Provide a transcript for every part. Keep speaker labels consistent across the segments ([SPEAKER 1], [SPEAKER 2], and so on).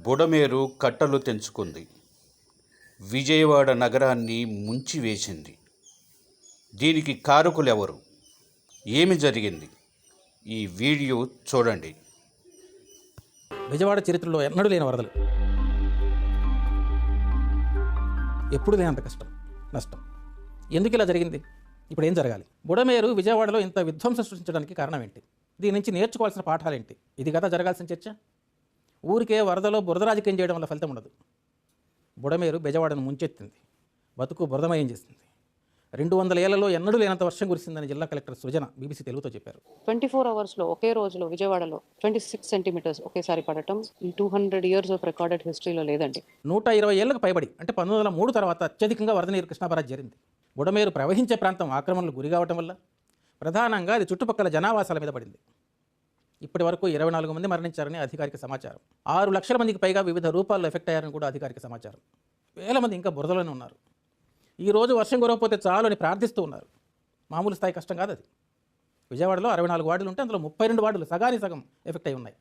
[SPEAKER 1] బుడమేరు కట్టలు తెంచుకుంది. విజయవాడ నగరాన్ని ముంచివేసింది. దీనికి కారకులెవరు? ఏమి జరిగింది? ఈ వీడియో చూడండి.
[SPEAKER 2] విజయవాడ చరిత్రలో ఎన్నడూ లేని వరదలు, ఎప్పుడు లేనంత కష్టం, నష్టం. ఎందుకు ఇలా జరిగింది? ఇప్పుడు ఏం జరగాలి? బుడమేరు విజయవాడలో ఇంత విధ్వంసం సృష్టించడానికి కారణం ఏంటి? దీని నుంచి నేర్చుకోవాల్సిన పాఠాలేంటి? ఇది కదా జరగాల్సిన చర్చ. ఊరికే వరదలో బురద రాజకీయం చేయడం వల్ల ఫలితం ఉండదు. బుడమేరు విజయవాడను ముంచెత్తింది, బతుకు బురదమయం చేసింది. 200 ఏళ్లలో ఎన్నడూ లేనంత వర్షం కురిసిందని జిల్లా కలెక్టర్ సృజన బీబీసీ తెలుగుతో చెప్పారు.
[SPEAKER 3] 24 అవర్స్లో ఒకే రోజులో విజయవాడలో 26 సెంటీమీటర్స్ ఒకేసారి పడటం ఈ 200 ఇయర్స్ ఆఫ్ రికార్డెడ్ హిస్టరీలో లేదండి.
[SPEAKER 2] 120 ఏళ్లకు పైబడి అంటే 1903 తర్వాత అత్యధికంగా వరద నీరు కృష్ణాబరాజ్ చేరింది. బుడమేరు ప్రవహించే ప్రాంతం ఆక్రమణలు గురి కావటం వల్ల ప్రధానంగా అది చుట్టుపక్కల జనావాసాల మీద పడింది. ఇప్పటి వరకు 24 మంది మరణించారని అధికారిక సమాచారం. 6 లక్షల మందికి పైగా వివిధ రూపాల్లో ఎఫెక్ట్ అయ్యారని కూడా అధికారిక సమాచారం. వేల మంది ఇంకా బురదలోనే ఉన్నారు. ఈ రోజు వర్షం కురవకపోతే చాలు అని ప్రార్థిస్తూ ఉన్నారు. మామూలు స్థాయి కష్టం కాదు అది. విజయవాడలో 64 వార్డులు ఉంటే అందులో 32 వార్డులు సగానికి సగం ఎఫెక్ట్ అయి ఉన్నాయి.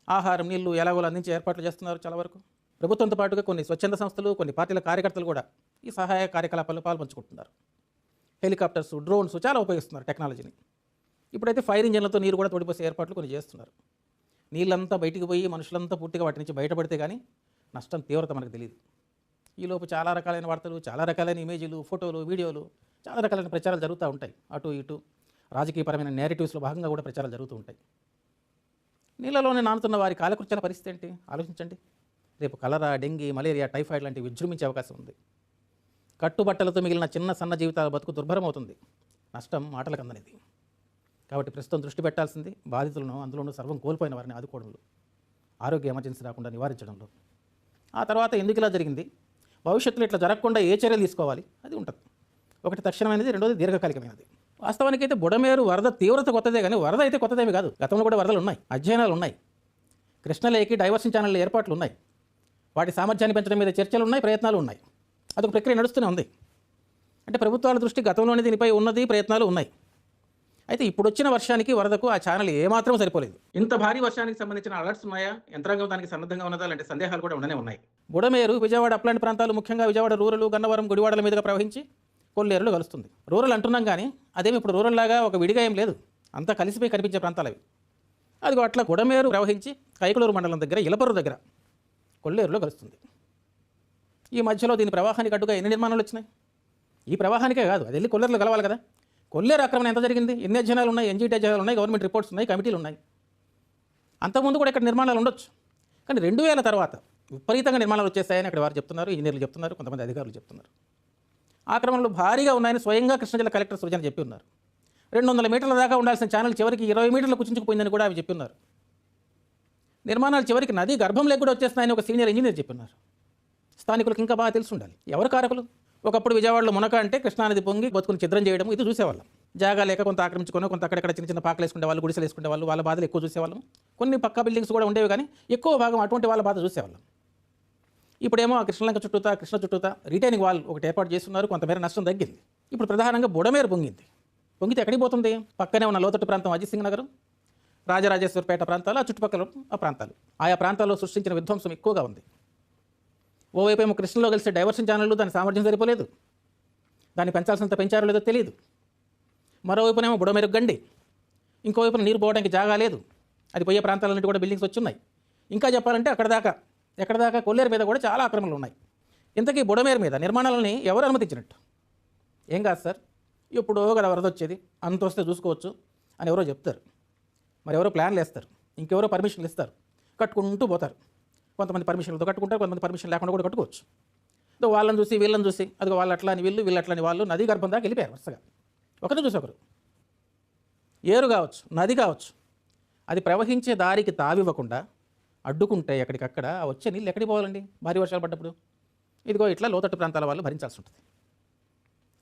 [SPEAKER 2] ఆహారం, నీళ్లు ఎలాగోలా అందించే ఏర్పాట్లు చేస్తున్నారు చాలా వరకు. ప్రభుత్వంతో పాటుగా కొన్ని స్వచ్ఛంద సంస్థలు, కొన్ని పార్టీల కార్యకర్తలు కూడా ఈ సహాయ కార్యకలాపాల్లో పాల్పంచుకుంటున్నారు. హెలికాప్టర్స్, డ్రోన్స్ చాలా ఉపయోగిస్తున్నారు టెక్నాలజీని. ఇప్పుడైతే ఫైర్ ఇంజన్లతో నీరు కూడా తోడిపోసే ఏర్పాట్లు కొన్ని చేస్తున్నారు. నీళ్ళంతా బయటికి పోయి మనుషులంతా పూర్తిగా వాటి నుంచి బయటపడితే కానీ నష్టం తీవ్రత మనకు తెలియదు. ఈలోపు చాలా రకాలైన వార్తలు, చాలా రకాలైన ఇమేజీలు, ఫోటోలు, వీడియోలు, చాలా రకాలైన ప్రచారాలు జరుగుతూ ఉంటాయి. అటు ఇటు రాజకీయపరమైన నేరేటివ్స్లో భాగంగా కూడా ప్రచారాలు జరుగుతూ ఉంటాయి. నీళ్ళలోనే నానుతున్న వారి కాలకృత్యాల పరిస్థితి ఏంటి ఆలోచించండి. రేపు కలరా, డెంగీ, మలేరియా, టైఫాయిడ్ లాంటివి విజృంభించే అవకాశం ఉంది. కట్టుబట్టలతో మిగిలిన చిన్న సన్న జీవితాల బతుకు దుర్భరం అవుతుంది. నష్టం మాటలకు అందనిది. కాబట్టి ప్రస్తుతం దృష్టి పెట్టాల్సింది బాధితులను, అందులోనూ సర్వం కోల్పోయిన వారిని ఆదుకోవడంలో, ఆరోగ్య ఎమర్జెన్సీ రాకుండా నివారించడంలో. ఆ తర్వాత ఎందుకు ఇలా జరిగింది, భవిష్యత్తులో ఇట్లా జరగకుండా ఏ చర్యలు తీసుకోవాలి, అది ఉంటుంది. ఒకటి తక్షణమైనది, రెండోది దీర్ఘకాలికమైనది. వాస్తవానికైతే బుడమేరు వరద తీవ్రత కొత్తదే కానీ వరద అయితే కొత్తదేమి కాదు. గతంలో కూడా వరదలు ఉన్నాయి, అధ్యయనాలు ఉన్నాయి. కృష్ణలేకి డైవర్షన్ ఛానళ్ళ ఏర్పాట్లు ఉన్నాయి. వాటి సామర్థ్యాన్ని పెంచడం మీద చర్చలు ఉన్నాయి, ప్రయత్నాలు ఉన్నాయి. అదొక ప్రక్రియ నడుస్తూనే ఉంది. అంటే ప్రభుత్వాల దృష్టి గతంలోనే దీనిపై ఉన్నది, ప్రయత్నాలు ఉన్నాయి. అయితే ఇప్పుడు వచ్చిన వర్షానికి, వరదకు ఆ ఛానల్ ఏమాత్రం సరిపోలేదు. ఇంత భారీ వర్షానికి సంబంధించిన అలర్ట్స్ ఉన్నాయా, యంత్రాంగం దానికి సన్నద్ధంగా ఉన్నదా లాంటి సందేహాలు కూడా ఉండనే ఉన్నాయి. బుడమేరు విజయవాడ అప్లాంటి ప్రాంతాలు, ముఖ్యంగా విజయవాడ రూరల్, గన్నవరం, గుడివాడల మీదుగా ప్రవహించి కొల్లేరులో కలుస్తుంది. రూరల్ అంటున్నాం కానీ అదేమి ఇప్పుడు రూరల్ లాగా ఒక విడిగా ఏం లేదు, అంతా కలిసిపోయి కనిపించే ప్రాంతాలు అవి. అదిగో అట్లా బుడమేరు ప్రవహించి కైకలూరు మండలం దగ్గర, ఇలపర్రు దగ్గర కొల్లేరులో కలుస్తుంది. ఈ మధ్యలో దీని ప్రవాహానికి అడ్డుగా ఎన్ని నిర్మాణాలు వచ్చినాయి? ఈ ప్రవాహానికే కాదు, అది వెళ్ళి కొల్లేరులో కలవాలి కదా. కొల్లేరు ఆక్రమణ ఎంత జరిగింది? ఎన్ని అధ్యయనాలు ఉన్నాయి, ఎన్జీటీ అధ్యయనాలు ఉన్నాయి, గవర్నమెంట్ రిపోర్ట్స్ ఉన్నాయి, కమిటీలు ఉన్నాయి. అంతకుముందు కూడా ఇక్కడ నిర్మాణాలు ఉండొచ్చు. కానీ 2000 తర్వాత విపరీతంగా నిర్మాణాలు వచ్చేస్తాయని అక్కడ వారు చెప్తున్నారు, ఇంజనీర్లు చెప్తున్నారు, కొంతమంది అధికారులు చెప్తున్నారు. ఆక్రమణలు భారీగా ఉన్నాయని స్వయంగా కృష్ణా జిల్లా కలెక్టర్ సృజన చెప్పి ఉన్నారు. 200 మీటర్ల దాకా ఉండాల్సిన ఛానల్ చివరికి 20 మీటర్లు కుచించుకుపోయిందని కూడా అవి చెప్పిన్నారు. నిర్మాణాలు చివరికి నది గర్భంలోకి కూడా వచ్చేస్తున్నాయని ఒక సీనియర్ ఇంజనీర్ చెప్పిన్నారు. స్థానికులకు ఇంకా బాగా తెలిసి ఉండాలి ఎవరు కారకులు. ఒకప్పుడు విజయవాడలో మునక అంటే కృష్ణానది పొంగి బతుకుని ఛిద్రం చేయడం, ఇది చూసేవాళ్ళం. జాగా లేక కొంత ఆక్రమించుకొని, కొంత అక్కడక్కడ చిన్న చిన్న పాకలు వేసుకునే వాళ్ళు, గుడిసెలు వేసుకునే వాళ్ళు, వాళ్ళ బాధలు ఎక్కువ చూసేవాళ్ళం. కొన్ని పక్కా బిల్డింగ్స్ కూడా ఉండేవి కానీ ఎక్కువ భాగం అటువంటి వాళ్ళ బాధ చూసేవాళ్ళం. ఇప్పుడేమో ఆ కృష్ణలంక చుట్టూతా, కృష్ణ చుట్టూతా రిటైనింగ్ వాల్ ఒకటి ఏర్పాటు చేస్తున్నారు, కొంతమేర నష్టం తగ్గింది. ఇప్పుడు ప్రధానంగా బుడమేరు పొంగింది. పొంగితే ఎక్కడికి పోతుంది? పక్కనే ఉన్న లోతట్టు ప్రాంతం అజిత్ సింగ్ నగరం, రాజరాజేశ్వరపేట ప్రాంతాలు, ఆ చుట్టుపక్కల ఆ ప్రాంతాలు, ఆయా ప్రాంతాల్లో సృష్టించిన విధ్వంసం ఎక్కువగా ఉంది. ఓవైపు ఏమో కృష్ణలో కలిసే డైవర్షన్ ఛానళ్ళు, దాని సామర్థ్యం సరిపోలేదు, దాన్ని పెంచాల్సినంత పెంచారో లేదో తెలియదు. మరోవైపునేమో బుడమేరు గండి, ఇంకోవైపున నీరు పోవడానికి జాగా లేదు. అది పోయే ప్రాంతాలన్నిటి కూడా బిల్డింగ్స్ వచ్చున్నాయి. ఇంకా చెప్పాలంటే ఎక్కడ దాకా కొల్లేరు మీద కూడా చాలా ఆక్రమణలు ఉన్నాయి. ఇంతకీ బుడమేరు మీద నిర్మాణాలని ఎవరు అనుమతించినట్టు? ఏం కాదు సార్, ఎప్పుడో కదా వరద వచ్చేది, అంత వస్తే చూసుకోవచ్చు అని ఎవరో చెప్తారు. మరి ఎవరో ప్లాన్లు వేస్తారు, ఇంకెవరో పర్మిషన్లు ఇస్తారు, కట్టుకుంటూ పోతారు. కొంతమంది పర్మిషన్లతో కట్టుకుంటారు, కొంతమంది పర్మిషన్ లేకుండా కూడా కట్టుకోవచ్చు. వాళ్ళని చూసి వీళ్ళని చూసి, అదిగో వాళ్ళు అట్లా అని వీళ్ళు అట్లని వాళ్ళు నదీ గర్భం దాకా వెళ్ళిపోయారు వరుసగా. ఒకరిని చూసి ఒకరు. ఏరు కావచ్చు, నది కావచ్చు, అది ప్రవహించే దారికి తావివ్వకుండా అడ్డుకుంటే ఎక్కడికక్కడ వచ్చే నీళ్ళు ఎక్కడికి పోవాలండి భారీ వర్షాలు పడ్డప్పుడు? ఇదిగో ఇట్లా లోతట్టు ప్రాంతాల వాళ్ళు భరించాల్సి ఉంటుంది.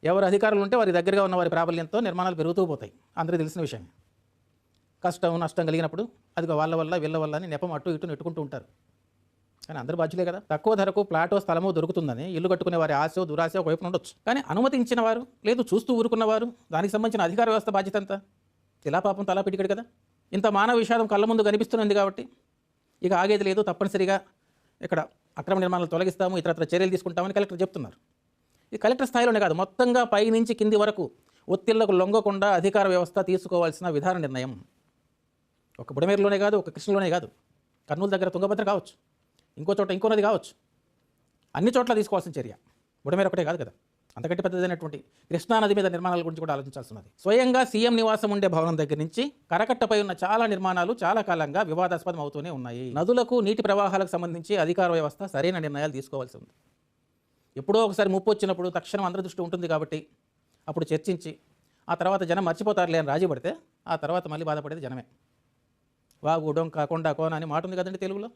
[SPEAKER 2] ఎవరు అధికారులు ఉంటే వారి దగ్గరగా ఉన్న వారి ప్రాబల్యంతో నిర్మాణాలు పెరుగుతూ పోతాయి, అందరికీ తెలిసిన విషయమే. కష్టం నష్టం కలిగినప్పుడు అదిగో వాళ్ళ వల్ల వీళ్ళ వల్ల అని నెపం అటు ఇటు నెట్టుకుంటూ ఉంటారు. కానీ అందరు బాధ్యులే కదా. తక్కువ ధరకు ప్లాటో స్థలమో దొరుకుతుందని ఇల్లు కట్టుకునే వారి ఆశ దురాశ ఒకవైపు ఉండొచ్చు. కానీ అనుమతించిన వారు, లేదు చూస్తూ ఊరుకున్నవారు, దానికి సంబంధించిన అధికార వ్యవస్థ బాధ్యత అంతా ఇలా పాపం తలా పిటికడు కదా. ఇంత మానవ విషాదం కళ్ళ ముందు కనిపిస్తున్నది కాబట్టి ఇక ఆగేది లేదు, తప్పనిసరిగా ఇక్కడ అక్రమ నిర్మాణాలు తొలగిస్తాము, ఇతరత్ర చర్యలు తీసుకుంటామని కలెక్టర్ చెప్తున్నారు. ఇది కలెక్టర్ స్థాయిలోనే కాదు, మొత్తంగా పై నుంచి కింది వరకు ఒత్తిళ్లకు లొంగకుండా అధికార వ్యవస్థ తీసుకోవాల్సిన విధాన నిర్ణయం. ఒక బుడమేరులోనే కాదు, ఒక కృష్ణలోనే కాదు, కర్నూలు దగ్గర తుంగభద్ర కావచ్చు, ఇంకో చోట ఇంకో నది కావచ్చు, అన్ని చోట్ల తీసుకోవాల్సిన చర్య. బుడమేరు ఒకటే కాదు కదా, అంతకంటే పెద్దదైనటువంటి కృష్ణానది మీద నిర్మాణాల గురించి కూడా ఆలోచించాల్సి ఉన్నది. స్వయంగా సీఎం నివాసం ఉండే భవనం దగ్గర నుంచి కరకట్టపై ఉన్న చాలా నిర్మాణాలు చాలా కాలంగా వివాదాస్పదం అవుతూనే ఉన్నాయి. నదులకు నీటి ప్రవాహాలకు సంబంధించి అధికార వ్యవస్థ సరైన నిర్ణయాలు తీసుకోవాల్సి ఉంది. ఎప్పుడో ఒకసారి ముప్పు వచ్చినప్పుడు తక్షణం అందరి దృష్టి ఉంటుంది కాబట్టి అప్పుడు చర్చించి ఆ తర్వాత జనం మర్చిపోతారులే అని రాజీ పడితే ఆ తర్వాత మళ్ళీ బాధపడేది జనమే. వాగు, డొంక, కొండ, కోన అని మాట ఉంది కదండి తెలుగులో.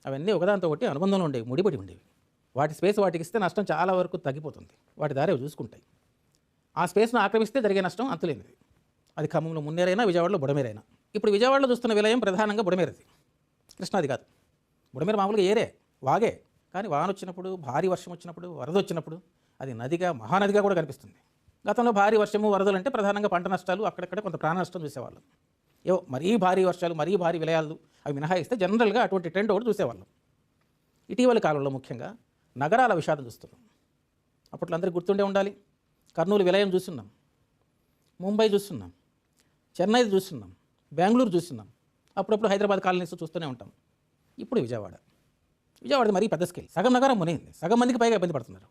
[SPEAKER 2] అవన్నీ ఒకదాంతో ఒకటి అనుబంధంలో ఉండేవి, ముడిపడి ఉండేవి. వాటి స్పేస్ వాటికి ఇస్తే నష్టం చాలా వరకు తగ్గిపోతుంది, వాటి దారి చూసుకుంటాయి. ఆ స్పేస్ను ఆక్రమిస్తే జరిగే నష్టం అంతులేనిది. అది ఖమ్మంలో మున్నేరైనా, విజయవాడలో బుడమేరైనా. ఇప్పుడు విజయవాడలో చూస్తున్న విలయం ప్రధానంగా బుడమేరది, కృష్ణాది కాదు. బుడమేరు మామూలుగా ఏరే, వాగే. కానీ వాన వచ్చినప్పుడు, భారీ వర్షం వచ్చినప్పుడు, వరద వచ్చినప్పుడు అది నదిగా, మహానదిగా కూడా కనిపిస్తుంది. గతంలో భారీ వర్షము, వరదలు అంటే ప్రధానంగా పంట నష్టాలు, అక్కడక్కడ కొంత ప్రాణ నష్టం చూసేవాళ్ళం. ఏవో మరీ భారీ వర్షాలు, మరీ భారీ విలయాలు అవి మినహాయిస్తే జనరల్గా అటువంటి ట్రెండ్ ఒకటి చూసేవాళ్ళం. ఇటీవలి కాలంలో ముఖ్యంగా నగరాల విషాదం చూస్తున్నాం. అప్పట్లో అందరికీ గుర్తుండే ఉండాలి, కర్నూలు విలయం చూస్తున్నాం, ముంబై చూస్తున్నాం, చెన్నై చూస్తున్నాం, బెంగళూరు చూస్తున్నాం, అప్పుడప్పుడు హైదరాబాద్ కాలనీస్ చూస్తూనే ఉంటాం. ఇప్పుడు విజయవాడది మరీ పెద్ద స్కేల్. సగం నగరం మునిగింది, సగం మందికి పైగా ఇబ్బంది పడుతున్నారు.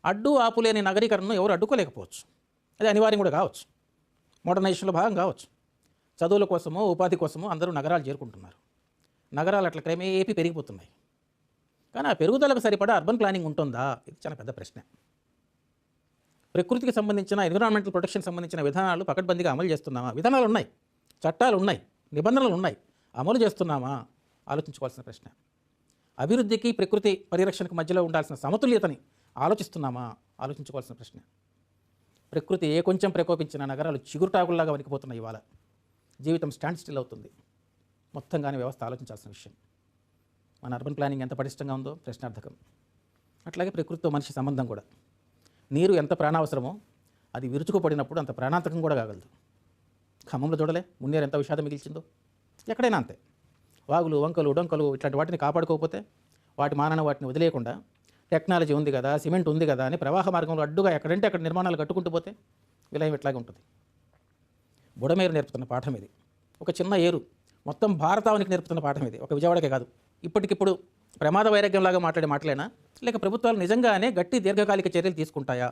[SPEAKER 2] అడ్డు ఆపులేని నగరీకరణను ఎవరు అడ్డుకోలేకపోవచ్చు, అది అనివార్యం కూడా కావచ్చు, మోడర్నైజేషన్లో భాగం కావచ్చు. చదువుల కోసమో ఉపాధి కోసమో అందరూ నగరాలు చేరుకుంటున్నారు. నగరాలు అట్లా క్రమేపీ పెరిగిపోతున్నాయి. కానీ ఆ పెరుగుదలకు సరిపడా అర్బన్ ప్లానింగ్ ఉంటుందా? ఇది చాలా పెద్ద ప్రశ్న. ప్రకృతికి సంబంధించిన, ఎన్విరాన్మెంటల్ ప్రొటెక్షన్ సంబంధించిన విధానాలు పకడ్బందీగా అమలు చేస్తున్నామా? విధానాలు ఉన్నాయి, చట్టాలు ఉన్నాయి, నిబంధనలు ఉన్నాయి, అమలు చేస్తున్నామా? ఆలోచించుకోవాల్సిన ప్రశ్న. అభివృద్ధికి ప్రకృతి పరిరక్షణకు మధ్యలో ఉండాల్సిన సమతుల్యతని ఆలోచిస్తున్నామా? ఆలోచించుకోవాల్సిన ప్రశ్న. ప్రకృతి ఏ కొంచెం ప్రకోపించిన నగరాలు చిగురుటాకుల్లాగా వణికిపోతున్నాయి. ఇవాళ జీవితం స్టాండ్ స్టిల్ అవుతుంది. మొత్తంగానే వ్యవస్థ ఆలోచించాల్సిన విషయం. మన అర్బన్ ప్లానింగ్ ఎంత పటిష్టంగా ఉందో ప్రశ్నార్థకం. అట్లాగే ప్రకృతితో మనిషి సంబంధం కూడా. నీరు ఎంత ప్రాణావసరమో అది విరుచుకుపడినప్పుడు అంత ప్రాణాంతకం కూడా కాగలదు. ఖమ్మంలో చూడలే మున్నేరు ఎంత విషాదం మిగిల్చిందో. ఎక్కడైనా అంతే. వాగులు, వంకలు, డొంకలు ఇట్లాంటి వాటిని కాపాడుకోకపోతే, వాటి మానన వాటిని వదిలేయకుండా టెక్నాలజీ ఉంది కదా, సిమెంట్ ఉంది కదా అని ప్రవాహ మార్గంలో అడ్డుగా ఎక్కడంటే అక్కడ నిర్మాణాలు కట్టుకుంటూ పోతే విలయం ఇట్లాగే ఉంటుంది. బుడమేరు నేర్పుతున్న పాఠం ఇది. ఒక చిన్న ఏరు మొత్తం భారతావనికి నేర్పుతున్న పాఠం ఇది. ఒక విజయవాడకే కాదు. ఇప్పటికిప్పుడు ప్రమాద వైరాగ్యంలాగా మాట్లాడే మాటలేనా, లేక ప్రభుత్వాలు నిజంగానే గట్టి దీర్ఘకాలిక చర్యలు తీసుకుంటాయా?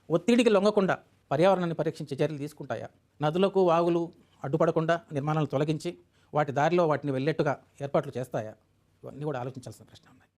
[SPEAKER 2] ఒత్తిడికి లొంగకుండా పర్యావరణాన్ని పరీక్షించే చర్యలు తీసుకుంటాయా? నదులకు, వాగులు అడ్డుపడకుండా నిర్మాణాలు తొలగించి వాటి దారిలో వాటిని వెళ్ళేట్టుగా ఏర్పాట్లు చేస్తాయా? ఇవన్నీ కూడా ఆలోచించాల్సిన ప్రశ్న ఉన్నాయి.